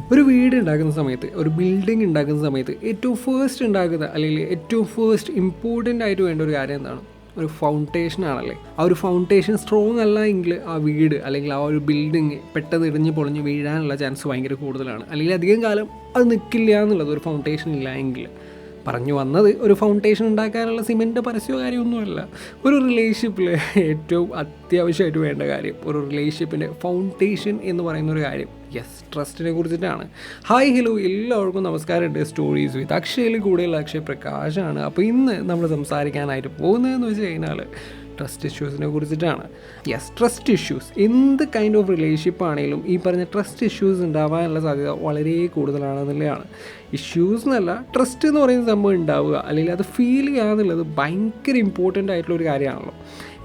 ഒരു വീട് ഉണ്ടാക്കുന്ന സമയത്ത്, ഒരു ബിൽഡിംഗ് ഉണ്ടാക്കുന്ന സമയത്ത് ഏറ്റവും ഫസ്റ്റ് ഉണ്ടാക്കുന്ന അല്ലെങ്കിൽ ഏറ്റവും ഫസ്റ്റ് ഇമ്പോർട്ടൻ്റ് ആയിട്ട് വേണ്ട ഒരു കാര്യം എന്താണ്? ഒരു ഫൗണ്ടേഷൻ ആണല്ലേ. ആ ഒരു ഫൗണ്ടേഷൻ സ്ട്രോങ് അല്ല എങ്കിൽ ആ വീട് അല്ലെങ്കിൽ ആ ഒരു ബിൽഡിങ് പെട്ടെന്ന് ഇടിഞ്ഞ് പൊളിഞ്ഞ് വീഴാനുള്ള ചാൻസ് ഭയങ്കര കൂടുതലാണ്. അല്ലെങ്കിൽ അധികം കാലം അത് നിൽക്കില്ല എന്നുള്ളത്, ഒരു ഫൗണ്ടേഷൻ ഇല്ല എങ്കിൽ. പറഞ്ഞു വന്നത് ഒരു ഫൗണ്ടേഷൻ ഉണ്ടാക്കാനുള്ള സിമെൻറ്റ് പരസ്യമോ കാര്യമൊന്നുമല്ല. ഒരു റിലേഷൻഷിപ്പിൽ ഏറ്റവും അത്യാവശ്യമായിട്ട് വേണ്ട കാര്യം, ഒരു റിലേഷൻഷിപ്പിൻ്റെ ഫൗണ്ടേഷൻ എന്ന് പറയുന്ന ഒരു കാര്യം, യെസ്, ട്രസ്റ്റിനെ കുറിച്ചിട്ടാണ്. ഹായ് ഹലോ എല്ലാവർക്കും നമസ്കാരമുണ്ട്. സ്റ്റോറീസ് വിത്ത് അക്ഷയിൽ കൂടെയുള്ള അക്ഷയ് പ്രകാശാണ്. അപ്പോൾ ഇന്ന് നമ്മൾ സംസാരിക്കാനായിട്ട് പോകുന്നതെന്ന് വെച്ച് കഴിഞ്ഞാൽ ട്രസ്റ്റ് ഇഷ്യൂസിനെ കുറിച്ചിട്ടാണ്. യെസ്, ട്രസ്റ്റ് ഇഷ്യൂസ് എന്ത് കൈൻഡ് ഓഫ് റിലേഷൻഷിപ്പ് ആണെങ്കിലും ഈ പറഞ്ഞ ട്രസ്റ്റ് ഇഷ്യൂസ് ഉണ്ടാവാനുള്ള സാധ്യത വളരെ കൂടുതലാണെന്നുള്ളതാണ്. ഇഷ്യൂസ് എന്നല്ല, ട്രസ്റ്റ് എന്ന് പറയുന്ന സംഭവം ഉണ്ടാവുക അല്ലെങ്കിൽ അത് ഫീൽ ചെയ്യുക എന്നുള്ളത് ഭയങ്കര ഇമ്പോർട്ടൻ്റ് ആയിട്ടുള്ളൊരു കാര്യമാണല്ലോ.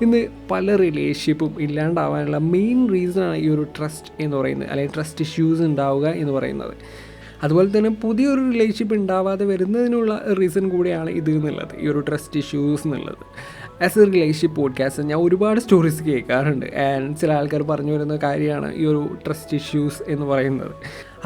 ഇന്ന് പല റിലേഷൻഷിപ്പും ഇല്ലാണ്ടാവാനുള്ള മെയിൻ റീസണാണ് ഈ ഒരു ട്രസ്റ്റ് എന്ന് പറയുന്നത്, അല്ലെങ്കിൽ ട്രസ്റ്റ് ഇഷ്യൂസ് ഉണ്ടാവുക എന്ന് പറയുന്നത്. അതുപോലെ തന്നെ പുതിയൊരു റിലേഷൻഷിപ്പ് ഉണ്ടാവാതെ വരുന്നതിനുള്ള റീസൺ കൂടിയാണ് ഇത് എന്നുള്ളത്, ഈ ഒരു ട്രസ്റ്റ് ഇഷ്യൂസ് എന്നുള്ളത്. ആസ് എ റിലേഷൻഷിപ്പ് പോഡ്കാസ്റ്റ് ഞാൻ ഒരുപാട് സ്റ്റോറീസ് കേൾക്കാറുണ്ട്. ആൻഡ് ചില ആൾക്കാർ പറഞ്ഞു വരുന്ന കാര്യമാണ് ഈ ഒരു ട്രസ്റ്റ് ഇഷ്യൂസ് എന്ന് പറയുന്നത്.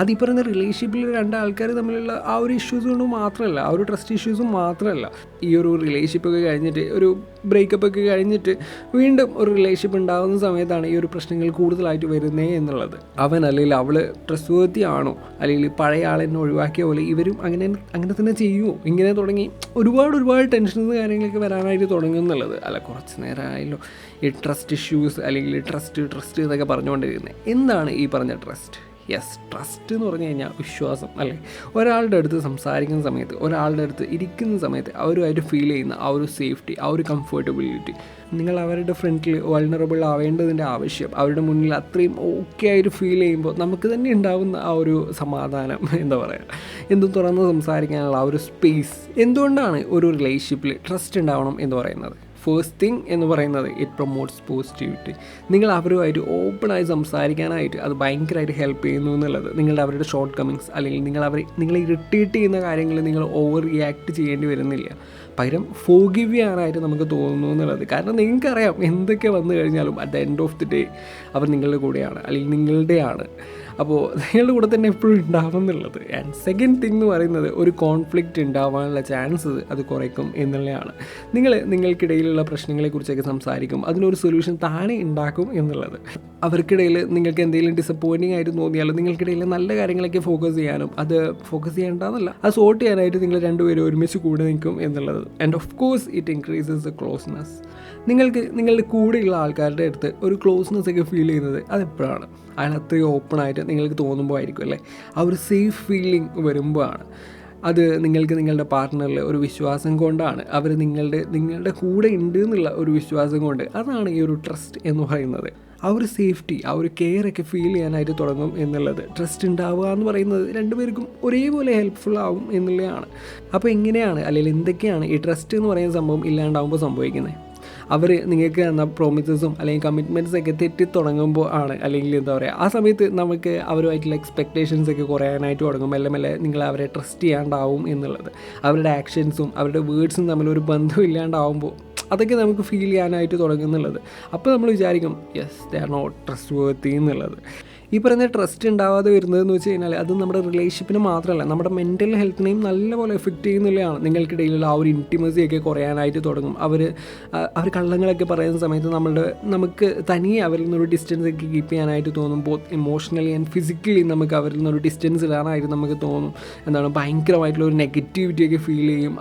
അത് ഈ പറയുന്ന റിലേഷൻഷിപ്പിൽ രണ്ടാൾക്കാർ തമ്മിലുള്ള ആ ഒരു ഇഷ്യൂസ് കൊണ്ട് മാത്രമല്ല, ആ ഒരു ട്രസ്റ്റ് ഇഷ്യൂസ് മാത്രമല്ല, ഈ ഒരു റിലേഷൻഷിപ്പൊക്കെ കഴിഞ്ഞിട്ട് ഒരു ബ്രേക്കപ്പ് ഒക്കെ കഴിഞ്ഞിട്ട് വീണ്ടും ഒരു റിലേഷൻഷിപ്പ് ഉണ്ടാകുന്ന സമയത്താണ് ഈ ഒരു പ്രശ്നങ്ങൾ കൂടുതലായിട്ട് വരുന്നേ എന്നുള്ളത്. അവൻ അല്ലെങ്കിൽ അവൾ ട്രസ്റ്റ് വർത്തി ആണോ, അല്ലെങ്കിൽ പഴയ ആളെന്നെ ഒഴിവാക്കിയ പോലെ ഇവരും അങ്ങനെ തന്നെ ചെയ്യുമോ, ഇങ്ങനെ തുടങ്ങി ഒരുപാട് ടെൻഷൻസ് കാര്യങ്ങളൊക്കെ വരാനായിട്ട് തുടങ്ങുന്നുള്ളത്. അല്ല, കുറച്ച് നേരമായല്ലോ ഈ ട്രസ്റ്റ് ഇഷ്യൂസ് അല്ലെങ്കിൽ ട്രസ്റ്റ് എന്നൊക്കെ പറഞ്ഞുകൊണ്ടിരിക്കുന്നത്. എന്താണ് ഈ പറഞ്ഞ ട്രസ്റ്റ്? യെസ്, ട്രസ്റ്റ് എന്ന് പറഞ്ഞു കഴിഞ്ഞാൽ വിശ്വാസം അല്ലേ. ഒരാളുടെ അടുത്ത് സംസാരിക്കുന്ന സമയത്ത്, ഒരാളുടെ അടുത്ത് ഇരിക്കുന്ന സമയത്ത് അവരുമായിട്ട് ഫീൽ ചെയ്യുന്ന ആ ഒരു സേഫ്റ്റി, ആ ഒരു കംഫർട്ടബിലിറ്റി, നിങ്ങൾ അവരുടെ ഫ്രണ്ടിൽ വൾണറബിൾ ആവേണ്ടതിൻ്റെ ആവശ്യം, അവരുടെ മുന്നിൽ അത്രയും ഓക്കെ ആയിട്ട് ഫീൽ ചെയ്യുമ്പോൾ നമുക്ക് തന്നെ ഉണ്ടാകുന്ന ആ ഒരു സമാധാനം, എന്താ പറയുക, എന്തും തുറന്ന് സംസാരിക്കാനുള്ള ആ ഒരു സ്പേസ്. എന്തുകൊണ്ടാണ് ഒരു റിലേഷൻഷിപ്പിൽ ട്രസ്റ്റ് ഉണ്ടാവണം എന്ന് പറയുന്നത്? ഫസ്റ്റ് തിങ് എന്ന് പറയുന്നത് ഇറ്റ് പ്രൊമോട്ട്സ് പോസിറ്റിവിറ്റി. നിങ്ങൾ അവരുമായിട്ട് ഓപ്പണായി സംസാരിക്കാനായിട്ട് അത് ഭയങ്കരമായിട്ട് ഹെൽപ്പ് ചെയ്യുന്നു എന്നുള്ളത്. നിങ്ങളുടെ അവരുടെ ഷോർട്ട് കമ്മിങ്സ് അല്ലെങ്കിൽ നിങ്ങളെ ഇറിറ്റേറ്റ് ചെയ്യുന്ന കാര്യങ്ങൾ നിങ്ങൾ ഓവർ റിയാക്ട് ചെയ്യേണ്ടി വരുന്നില്ല. പകരം ഫോർഗിവ് ചെയ്യാനായിട്ട് നമുക്ക് തോന്നുന്നു എന്നുള്ളത്. കാരണം നിങ്ങൾക്കറിയാം എന്തൊക്കെ വന്നു കഴിഞ്ഞാലും at the end of the day അവർ നിങ്ങളുടെ കൂടെയാണ് അല്ലെങ്കിൽ നിങ്ങളുടെയാണ്. അപ്പോൾ നിങ്ങളുടെ കൂടെ തന്നെ എപ്പോഴും ഉണ്ടാവും എന്നുള്ളത്. ആൻഡ് സെക്കൻഡ് തിങ് എന്ന് പറയുന്നത് ഒരു കോൺഫ്ലിക്റ്റ് ഉണ്ടാവാനുള്ള ചാൻസസ് അത് കുറയ്ക്കും എന്നുള്ളതാണ്. നിങ്ങൾക്കിടയിലുള്ള പ്രശ്നങ്ങളെക്കുറിച്ചൊക്കെ സംസാരിക്കും, അതിനൊരു സൊല്യൂഷൻ താനെ ഉണ്ടാക്കും എന്നുള്ളത്. അവർക്കിടയിൽ നിങ്ങൾക്ക് എന്തെങ്കിലും ഡിസപ്പോയിൻറ്റിംഗ് ആയിട്ട് തോന്നിയാൽ നിങ്ങൾക്കിടയിൽ നല്ല കാര്യങ്ങളൊക്കെ ഫോക്കസ് ചെയ്യാനും, അത് ഫോക്കസ് ചെയ്യേണ്ടതെന്നല്ല, അത് സോർട്ട് ചെയ്യാനായിട്ട് നിങ്ങൾ രണ്ടുപേരും ഒരുമിച്ച് കൂടെ നിൽക്കും എന്നുള്ളത്. And of course it increases the closeness. നിങ്ങൾക്ക് നിങ്ങളുടെ കൂടെയുള്ള ആൾക്കാരുടെ അടുത്ത് ഒരു ക്ലോസ്നെസ് ഒക്കെ ഫീൽ ചെയ്യുന്നത് അതെപ്പോഴാണ്? അയാൾ അത്രയും ഓപ്പണായിട്ട് നിങ്ങൾക്ക് തോന്നുമ്പോൾ ആയിരിക്കും അല്ലേ. ആ ഒരു സേഫ് ഫീലിംഗ് വരുമ്പോഴാണ്. അത് നിങ്ങൾക്ക് നിങ്ങളുടെ പാർട്ട്ണറിൽ ഒരു വിശ്വാസം കൊണ്ടാണ്, അവർ നിങ്ങളുടെ കൂടെ ഉണ്ട് എന്നുള്ള ഒരു വിശ്വാസം കൊണ്ട്. അതാണ് ഈ ഒരു ട്രസ്റ്റ് എന്ന് പറയുന്നത്. ആ ഒരു സേഫ്റ്റി, ആ ഒരു കെയർ ഒക്കെ ഫീൽ ചെയ്യാനായിട്ട് തുടങ്ങും എന്നുള്ളത്. ട്രസ്റ്റ് ഉണ്ടാവുക എന്ന് പറയുന്നത് രണ്ടുപേർക്കും ഒരേപോലെ ഹെൽപ്ഫുൾ ആവും എന്നുള്ളതാണ്. അപ്പോൾ എങ്ങനെയാണ് അല്ലെങ്കിൽ എന്തൊക്കെയാണ് ഈ ട്രസ്റ്റ് എന്ന് പറയുന്ന സംഭവം ഇല്ലാണ്ടാവുമ്പോൾ സംഭവിക്കുന്നത്? അവർ നിങ്ങൾക്ക് തന്ന പ്രോമിസസും അല്ലെങ്കിൽ കമ്മിറ്റ്മെൻറ്റ്സ് ഒക്കെ തെറ്റി തുടങ്ങുമ്പോൾ ആണ്, അല്ലെങ്കിൽ എന്താ പറയുക, ആ സമയത്ത് നമുക്ക് അവരുമായിട്ടുള്ള എക്സ്പെക്റ്റേഷൻസ് ഒക്കെ കുറയാനായിട്ട് തുടങ്ങും. മെല്ലെ നിങ്ങൾ അവരെ ട്രസ്റ്റ് ചെയ്യാണ്ടാവും എന്നുള്ളത്. അവരുടെ ആക്ഷൻസും അവരുടെ വേർഡ്സും തമ്മിലൊരു ബന്ധം ഇല്ലാണ്ടാവുമ്പോൾ അതൊക്കെ നമുക്ക് ഫീൽ ചെയ്യാനായിട്ട് തുടങ്ങുന്നുള്ളത്. അപ്പോൾ നമ്മൾ വിചാരിക്കും yes, they are not trustworthy എന്നുള്ളത്. ഈ പറയുന്ന ട്രസ്റ്റ് ഉണ്ടാവാതെ വരുന്നതെന്ന് വെച്ച് കഴിഞ്ഞാൽ അത് നമ്മുടെ റിലേഷൻഷിപ്പിനെ മാത്രമല്ല, നമ്മുടെ മെൻ്റൽ ഹെൽത്തിനെയും നല്ലപോലെ എഫക്റ്റ് ചെയ്യുന്നുള്ളതാണ്. നിങ്ങൾക്കിടയിലുള്ള ആ ഒരു ഇൻറ്റിമസിയൊക്കെ കുറയാനായിട്ട് തുടങ്ങും. അവർ കള്ളങ്ങളൊക്കെ പറയുന്ന സമയത്ത് നമുക്ക് തനിയെ അവരിൽ നിന്നൊരു ഡിസ്റ്റൻസ് ഒക്കെ കീപ്പ് ചെയ്യാനായിട്ട് തോന്നും. ബോത്ത് ഇമോഷണലി ആൻഡ് ഫിസിക്കലി നമുക്ക് അവരിൽ നിന്നൊരു ഡിസ്റ്റൻസ് ഇടാനായിട്ട് നമുക്ക് തോന്നും. ഭയങ്കരമായിട്ടുള്ള ഒരു നെഗറ്റിവിറ്റിയൊക്കെ ഫീൽ ചെയ്യും.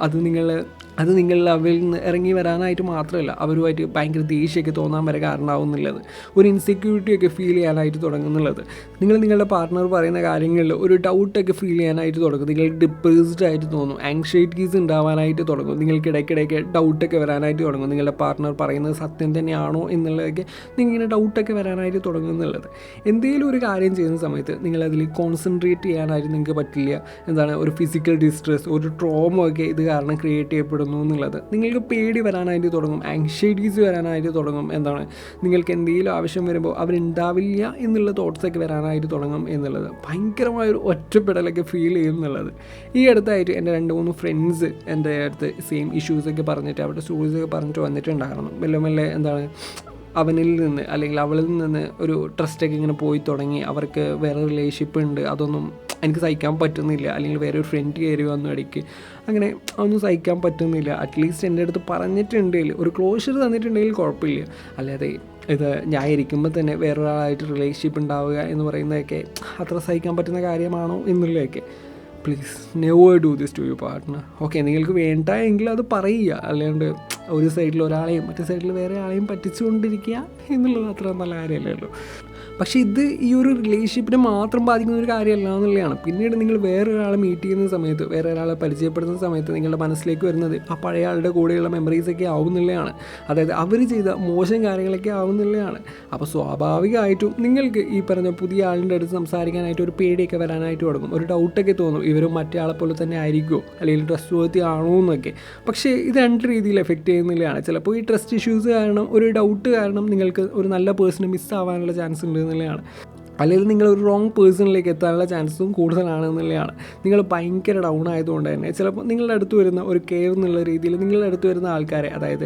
അത് നിങ്ങൾ അവരിൽ നിന്ന് ഇറങ്ങി വരാനായിട്ട് മാത്രമല്ല, അവരുമായിട്ട് ഭയങ്കര ദേഷ്യമൊക്കെ തോന്നാൻ വരെ കാരണമാവുന്നുള്ളത്. ഒരു ഇൻസെക്യൂരിറ്റിയൊക്കെ ഫീൽ ചെയ്യാനായിട്ട് തുടങ്ങുന്നുള്ളത്. നിങ്ങളുടെ പാർട്ട്ണർ പറയുന്ന കാര്യങ്ങളിൽ ഒരു ഡൗട്ടൊക്കെ ഫീൽ ചെയ്യാനായിട്ട് തുടങ്ങും. നിങ്ങൾക്ക് ഡിപ്രസ്ഡ് ആയിട്ട് തോന്നും, ആങ്ഷൈറ്റീസ് ഉണ്ടാവാനായിട്ട് തുടങ്ങും. നിങ്ങൾക്ക് ഇടയ്ക്കിടയ്ക്ക് ഡൗട്ടൊക്കെ വരാനായിട്ട് തുടങ്ങും. നിങ്ങളുടെ പാർട്ട്ണർ പറയുന്നത് സത്യം തന്നെയാണോ എന്നുള്ളതൊക്കെ നിങ്ങളിങ്ങനെ ഡൗട്ടൊക്കെ വരാനായിട്ട് തുടങ്ങുന്നുള്ളത്. എന്തെങ്കിലും ഒരു കാര്യം ചെയ്യുന്ന സമയത്ത് നിങ്ങളതിൽ കോൺസെൻട്രേറ്റ് ചെയ്യാനായിട്ട് നിങ്ങൾക്ക് പറ്റില്ല. ഒരു ഫിസിക്കൽ ഡിസ്ട്രെസ്, ഒരു ട്രോമ ഒക്കെ ഇത് കാരണം ക്രിയേറ്റ് ചെയ്യപ്പെടും എന്നുള്ളത്. നിങ്ങൾക്ക് പേടി വരാനായിട്ട് തുടങ്ങും, ആങ്ഷൈറ്റീസ് വരാനായിട്ട് തുടങ്ങും. നിങ്ങൾക്ക് എന്തെങ്കിലും ആവശ്യം വരുമ്പോൾ അവരുണ്ടാവില്ല എന്നുള്ള തോട്ട്സൊക്കെ വരാനായിട്ട് തുടങ്ങും എന്നുള്ളത്. ഭയങ്കരമായൊരു ഒറ്റപ്പെടലൊക്കെ ഫീൽ ചെയ്യും എന്നുള്ളത്. ഈ അടുത്തായിട്ട് എൻ്റെ 2-3 ഫ്രണ്ട്സ് എൻ്റെ അടുത്ത് സെയിം ഇഷ്യൂസൊക്കെ പറഞ്ഞിട്ട് അവരുടെ സ്റ്റോറീസൊക്കെ പറഞ്ഞിട്ട് വന്നിട്ടുണ്ടായിരുന്നു. മെല്ലെ അവനിൽ നിന്ന് അല്ലെങ്കിൽ അവളിൽ നിന്ന് ഒരു ട്രസ്റ്റൊക്കെ ഇങ്ങനെ പോയി തുടങ്ങി. അവർക്ക് വേറെ റിലേഷൻഷിപ്പ് ഉണ്ട്, അതൊന്നും എനിക്ക് സഹിക്കാൻ പറ്റുന്നില്ല, അല്ലെങ്കിൽ വേറെ ഒരു ഫ്രണ്ട് കയറി വന്നു ഇടയ്ക്ക്, അങ്ങനെ ഒന്നും സഹിക്കാൻ പറ്റുന്നില്ല, അറ്റ്ലീസ്റ്റ് എൻ്റെ അടുത്ത് പറഞ്ഞിട്ടുണ്ടെങ്കിൽ ഒരു ക്ലോഷർ തന്നിട്ടുണ്ടെങ്കിൽ കുഴപ്പമില്ല. അല്ലാതെ ഇത് ഞാൻ ഇരിക്കുമ്പോൾ തന്നെ വേറൊരാളായിട്ട് റിലേഷൻഷിപ്പ് ഉണ്ടാവുക എന്ന് പറയുന്നതൊക്കെ അത്ര സഹിക്കാൻ പറ്റുന്ന കാര്യമാണോ എന്നുള്ളതൊക്കെ. Please never do this to your partner. Okay, നിങ്ങൾക്ക് വേണ്ട എങ്കിൽ അത് പറയുക, അല്ലാണ്ട് ഒരു സൈഡിൽ ഒരാളെയും മറ്റേ സൈഡിൽ വേറെ ആളെയും പറ്റിച്ചുകൊണ്ടിരിക്കുക എന്നുള്ളത് അത്ര നല്ല കാര്യമല്ലല്ലോ. പക്ഷേ ഇത് ഈ ഒരു റിലേഷൻഷിപ്പിനെ മാത്രം ബാധിക്കുന്ന ഒരു കാര്യമല്ല എന്നുള്ളതാണ്. പിന്നീട് നിങ്ങൾ വേറൊരാളെ മീറ്റ് ചെയ്യുന്ന സമയത്ത്, വേറെ ഒരാളെ പരിചയപ്പെടുന്ന സമയത്ത് നിങ്ങളുടെ മനസ്സിലേക്ക് വരുന്നത് ആ പഴയ ആളുടെ കൂടെയുള്ള മെമ്മറീസൊക്കെ ആവുന്നുള്ളതാണ്. അതായത് അവർ ചെയ്ത മോശം കാര്യങ്ങളൊക്കെ ആവുന്നുള്ളതാണ്. അപ്പോൾ സ്വാഭാവികമായിട്ടും നിങ്ങൾക്ക് ഈ പറഞ്ഞ പുതിയ ആളിൻ്റെ അടുത്ത് സംസാരിക്കാനായിട്ട് ഒരു പേടിയൊക്കെ വരാനായിട്ട് തുടങ്ങും. ഒരു ഡൗട്ടൊക്കെ തോന്നും, ഇവരും മറ്റേ ആളെ പോലെ തന്നെ ആയിരിക്കുമോ, അല്ലെങ്കിൽ ട്രസ്റ്റ് വർത്തി ആണോ എന്നൊക്കെ. പക്ഷേ ഇത് രണ്ട് രീതിയിൽ എഫക്റ്റ് ചെയ്യുന്നില്ലയാണ്. ചിലപ്പോൾ ഈ ട്രസ്റ്റ് ഇഷ്യൂസ് കാരണം, ഒരു ഡൗട്ട് കാരണം നിങ്ങൾക്ക് ഒരു നല്ല പേഴ്സണെ മിസ്സാവാനുള്ള ചാൻസ് ഉണ്ട് എന്നുള്ളതാണ്. അല്ലെങ്കിൽ നിങ്ങളൊരു റോങ് പേഴ്സണിലേക്ക് എത്താനുള്ള ചാൻസും കൂടുതലാണ് എന്നുള്ളതാണ്. നിങ്ങൾ ഭയങ്കര ഡൗൺ ആയതുകൊണ്ട് തന്നെ ചിലപ്പോൾ നിങ്ങളുടെ അടുത്ത് വരുന്ന ഒരു കെയർ എന്നുള്ള രീതിയിൽ നിങ്ങളുടെ അടുത്ത് വരുന്ന ആൾക്കാരെ, അതായത്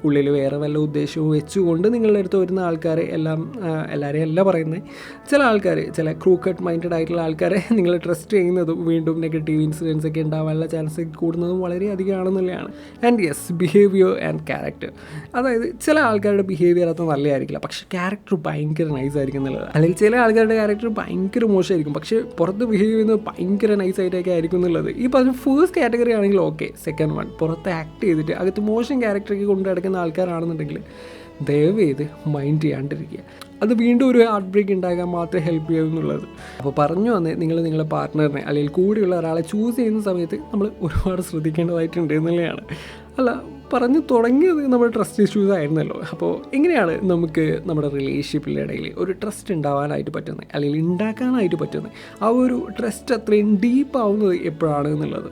ഉള്ളിൽ വേറെ വല്ല ഉദ്ദേശവും വെച്ചുകൊണ്ട് നിങ്ങളുടെ അടുത്ത് വരുന്ന ആൾക്കാരെ എല്ലാവരെയും അല്ല പറയുന്നത്, ചില ആൾക്കാർ, ചില ക്രൂക്കട്ട് മൈൻഡഡ് ആയിട്ടുള്ള ആൾക്കാരെ നിങ്ങൾ ട്രസ്റ്റ് ചെയ്യുന്നതും വീണ്ടും നെഗറ്റീവ് ഇൻസിഡൻസ് ഒക്കെ ഉണ്ടാവാനുള്ള ചാൻസ് കൂടുന്നതും വളരെ അധികമാണെന്നുള്ളതാണ്. And yes, behaviour and character. അതായത് ചില ആൾക്കാരുടെ ബിഹേവിയർ അത്ര നല്ലതായിരിക്കില്ല, പക്ഷേ ക്യാരക്ടർ ഭയങ്കര നൈസ് ആയിരിക്കും എന്നുള്ളത്. അല്ലെങ്കിൽ ചില ആൾക്കാരുടെ ക്യാരക്ടർ ഭയങ്കര മോശമായിരിക്കും, പക്ഷേ പുറത്ത് ബിഹേവ് ചെയ്യുന്നത് ഭയങ്കര നൈസായിട്ടൊക്കെ ആയിരിക്കും എന്നുള്ളത്. ഈ പറഞ്ഞ ഫസ്റ്റ് കാറ്റഗറി ആണെങ്കിൽ ഓക്കെ. സെക്കൻഡ് വൺ, പുറത്ത് ആക്ട് ചെയ്തിട്ട് അകത്ത് മോശം ക്യാരക്ടറൊക്കെ കൊണ്ടു നടക്കുന്ന ആൾക്കാരാണെന്നുണ്ടെങ്കിൽ ദയവ് ചെയ്ത് മൈൻഡ് ചെയ്യാണ്ടിരിക്കുക. അത് വീണ്ടും ഒരു ഹാർട്ട് ബ്രേക്ക് ഉണ്ടാകാൻ മാത്രമേ ഹെൽപ്പ് ചെയ്യൂ എന്നുള്ളത്. അപ്പോൾ പറഞ്ഞു വന്നേ, നിങ്ങൾ നിങ്ങളുടെ പാർട്ട്ണറിനെ അല്ലെങ്കിൽ കൂടെയുള്ള ഒരാളെ ചൂസ് ചെയ്യുന്ന സമയത്ത് നമ്മൾ ഒരുപാട് ശ്രദ്ധിക്കേണ്ടതായിട്ടുണ്ട് എന്നുള്ളതാണ്. അല്ല, പറഞ്ഞു തുടങ്ങിയത് നമ്മൾ ട്രസ്റ്റ് ഇഷ്യൂസ് ആയിരുന്നല്ലോ. അപ്പോൾ എങ്ങനെയാണ് നമുക്ക് നമ്മുടെ റിലേഷൻഷിപ്പിൻ്റെ ഇടയിൽ ഒരു ട്രസ്റ്റ് ഉണ്ടാവാനായിട്ട് പറ്റുന്നത്, അല്ലെങ്കിൽ ഉണ്ടാക്കാനായിട്ട് പറ്റുന്നത്, ആ ഒരു ട്രസ്റ്റ് അത്രയും ഡീപ്പ് ആവുന്നത് എപ്പോഴാണ് എന്നുള്ളത്.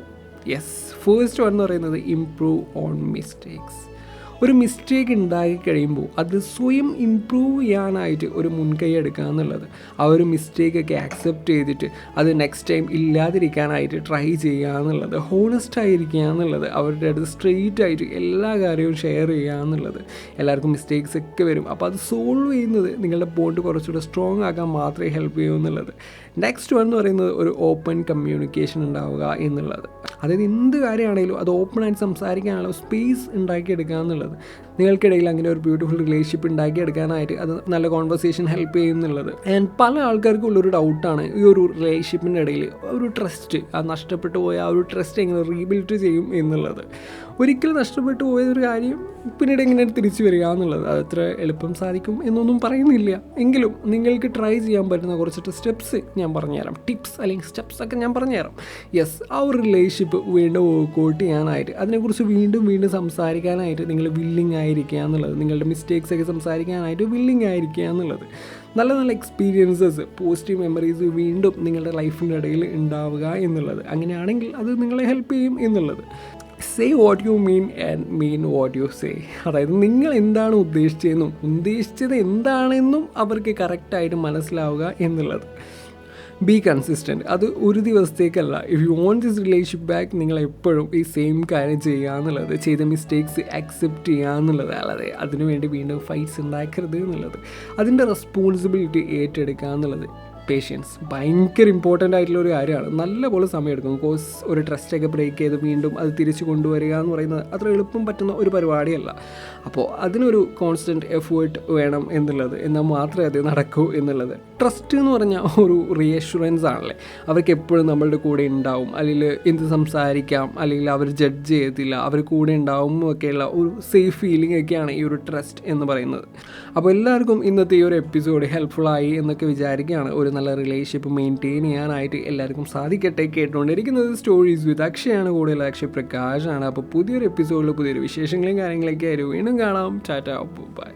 യെസ്, ഫസ്റ്റ് വൺ എന്ന് പറയുന്നത് ഇംപ്രൂവ് ഓൺ മിസ്റ്റേക്സ്. ഒരു മിസ്റ്റേക്ക് ഉണ്ടാക്കി കഴിയുമ്പോൾ അത് സ്വയം ഇമ്പ്രൂവ് ചെയ്യാനായിട്ട് ഒരു മുൻകൈ എടുക്കുക എന്നുള്ളത്, ആ ഒരു മിസ്റ്റേക്കൊക്കെ ആക്സെപ്റ്റ് ചെയ്തിട്ട് അത് നെക്സ്റ്റ് ടൈം ഇല്ലാതിരിക്കാനായിട്ട് ട്രൈ ചെയ്യുക എന്നുള്ളത്, ഹോണസ്റ്റ് ആയിരിക്കുക എന്നുള്ളത്, അവരുടെ അടുത്ത് സ്ട്രെയിറ്റ് ആയിട്ട് എല്ലാ കാര്യവും ഷെയർ ചെയ്യുക എന്നുള്ളത്. എല്ലാവർക്കും മിസ്റ്റേക്സ് ഒക്കെ വരും, അപ്പോൾ അത് സോൾവ് ചെയ്യുന്നത് നിങ്ങളുടെ ബോണ്ട് കുറച്ചുകൂടെ സ്ട്രോങ് ആക്കാൻ മാത്രമേ ഹെൽപ്പ് ചെയ്യൂ എന്നുള്ളത്. നെക്സ്റ്റ് വൺ എന്ന് പറയുന്നത് ഒരു ഓപ്പൺ കമ്മ്യൂണിക്കേഷൻ ഉണ്ടാവുക എന്നുള്ളത്. അതായത് എന്ത് കാര്യമാണെങ്കിലും അത് ഓപ്പണായിട്ട് സംസാരിക്കാനുള്ള സ്പേസ് ഉണ്ടാക്കിയെടുക്കുക എന്നുള്ളത്. നിങ്ങൾക്കിടയിൽ അങ്ങനെ ഒരു ബ്യൂട്ടിഫുൾ റിലേഷൻഷിപ്പ് ഉണ്ടാക്കിയെടുക്കാനായിട്ട് അത് നല്ല കോൺവെർസേഷൻ ഹെൽപ്പ് ചെയ്യുന്നുള്ളത്. ആൻഡ് പല ആൾക്കാർക്കും ഉള്ളൊരു ഡൗട്ടാണ് ഈ ഒരു റിലേഷൻഷിപ്പിൻ്റെ ഇടയിൽ ഒരു ട്രസ്റ്റ്, ആ നഷ്ടപ്പെട്ടു പോയ ആ ഒരു ട്രസ്റ്റ് എങ്ങനെ റീബിൽഡ് ചെയ്യും എന്നുള്ളത്. ഒരിക്കൽ നഷ്ടപ്പെട്ടു പോയൊരു കാര്യം പിന്നീട് എങ്ങനെ തിരിച്ചു വരിക എന്നുള്ളത് അതത്ര എളുപ്പം സാധിക്കും എന്നൊന്നും പറയുന്നില്ല. എങ്കിലും നിങ്ങൾക്ക് ട്രൈ ചെയ്യാൻ പറ്റുന്ന കുറച്ച് സ്റ്റെപ്സ് ഞാൻ പറഞ്ഞുതരാം, ടിപ്സ് അല്ലെങ്കിൽ സ്റ്റെപ്സ് ഒക്കെ ഞാൻ പറഞ്ഞുതരാം. യെസ്, ആ ഒരു റിലേഷൻഷിപ്പ് വീണ്ടും വർക്കൗട്ട് ചെയ്യാനായിട്ട്, അതിനെക്കുറിച്ച് വീണ്ടും സംസാരിക്കാനായിട്ട് നിങ്ങൾ വില്ലിങ് ആയിരിക്കുക എന്നുള്ളത്, നിങ്ങളുടെ മിസ്റ്റേക്സ് ഒക്കെ സംസാരിക്കാനായിട്ട് വില്ലിങ് ആയിരിക്കുക എന്നുള്ളത്, നല്ല നല്ല എക്സ്പീരിയൻസസ്, പോസിറ്റീവ് മെമ്മറീസ് വീണ്ടും നിങ്ങളുടെ ലൈഫിൻ്റെ ഇടയിൽ ഉണ്ടാവുക എന്നുള്ളത്. അങ്ങനെയാണെങ്കിൽ അത് നിങ്ങളെ ഹെൽപ്പ് ചെയ്യും എന്നുള്ളത്. Say what you mean and mean what you say. അതായത് നിങ്ങൾ എന്താണ് ഉദ്ദേശിച്ചതെന്നും ഉദ്ദേശിച്ചത് എന്താണെന്നും അവർക്ക് കറക്റ്റായിട്ട് മനസ്സിലാവുക എന്നുള്ളത്. Be consistent. അത് ഒരു ദിവസത്തേക്കല്ല. If you want this relationship back, നിങ്ങൾ എപ്പോഴും ഈ സെയിം കാര്യം ചെയ്യുക എന്നുള്ളത്, ചെയ്ത മിസ്റ്റേക്സ് അക്സെപ്റ്റ് ചെയ്യുക എന്നുള്ളത്, അല്ലാതെ അതിനുവേണ്ടി വീണ്ടും ഫൈറ്റ്സ് ഉണ്ടാക്കരുത് എന്നുള്ളത്, അതിൻ്റെ റെസ്പോൺസിബിലിറ്റി ഏറ്റെടുക്കുക എന്നുള്ളത്. പേഷ്യൻസ് ഭയങ്കര ഇമ്പോർട്ടൻ്റ് ആയിട്ടുള്ള ഒരു കാര്യമാണ്. നല്ലപോലെ സമയമെടുക്കും. ബിക്കോസ് ഒരു ട്രസ്റ്റൊക്കെ ബ്രേക്ക് ചെയ്ത് വീണ്ടും അത് തിരിച്ചു കൊണ്ടുവരിക എന്ന് പറയുന്നത് അത്ര എളുപ്പം പറ്റുന്ന ഒരു പരിപാടിയല്ല. അപ്പോൾ അതിനൊരു കോൺസ്റ്റൻറ്റ് എഫേർട്ട് വേണം എന്നുള്ളത്, എന്നാൽ മാത്രമേ അത് നടക്കൂ എന്നുള്ളത്. ട്രസ്റ്റ് എന്ന് പറഞ്ഞാൽ ഒരു റീഅഷുറൻസ് ആണല്ലേ. അവർക്ക് എപ്പോഴും നമ്മളുടെ കൂടെ ഉണ്ടാവും, അല്ലെങ്കിൽ എന്ത് സംസാരിക്കാം, അല്ലെങ്കിൽ അവർ ജഡ്ജ് ചെയ്യത്തില്ല, അവർ കൂടെ ഉണ്ടാവും ഒക്കെയുള്ള ഒരു സേഫ് ഫീലിംഗ് ഒക്കെയാണ് ഈ ഒരു ട്രസ്റ്റ് എന്ന് പറയുന്നത്. അപ്പോൾ എല്ലാവർക്കും ഇന്നത്തെ ഈ ഒരു എപ്പിസോഡ് ഹെൽപ്ഫുള്ളായി എന്നൊക്കെ വിചാരിക്കുകയാണ്. ഒരു നല്ല റിലേഷൻഷിപ്പ് മെയിൻറ്റെയിൻ ചെയ്യാനായിട്ട് എല്ലാവർക്കും സാധിക്കട്ടെ. കേട്ടുകൊണ്ടിരിക്കുന്നത് സ്റ്റോറീസ് വിത്ത് അക്ഷയാണ്, കൂടുതൽ അക്ഷയ് പ്രകാശാണ്. അപ്പോൾ പുതിയൊരു എപ്പിസോഡിൽ പുതിയൊരു വിശേഷങ്ങളും കാര്യങ്ങളൊക്കെ ആയിരുന്നു. വീണ്ടും കാണാം. ടാറ്റ, ബൈ.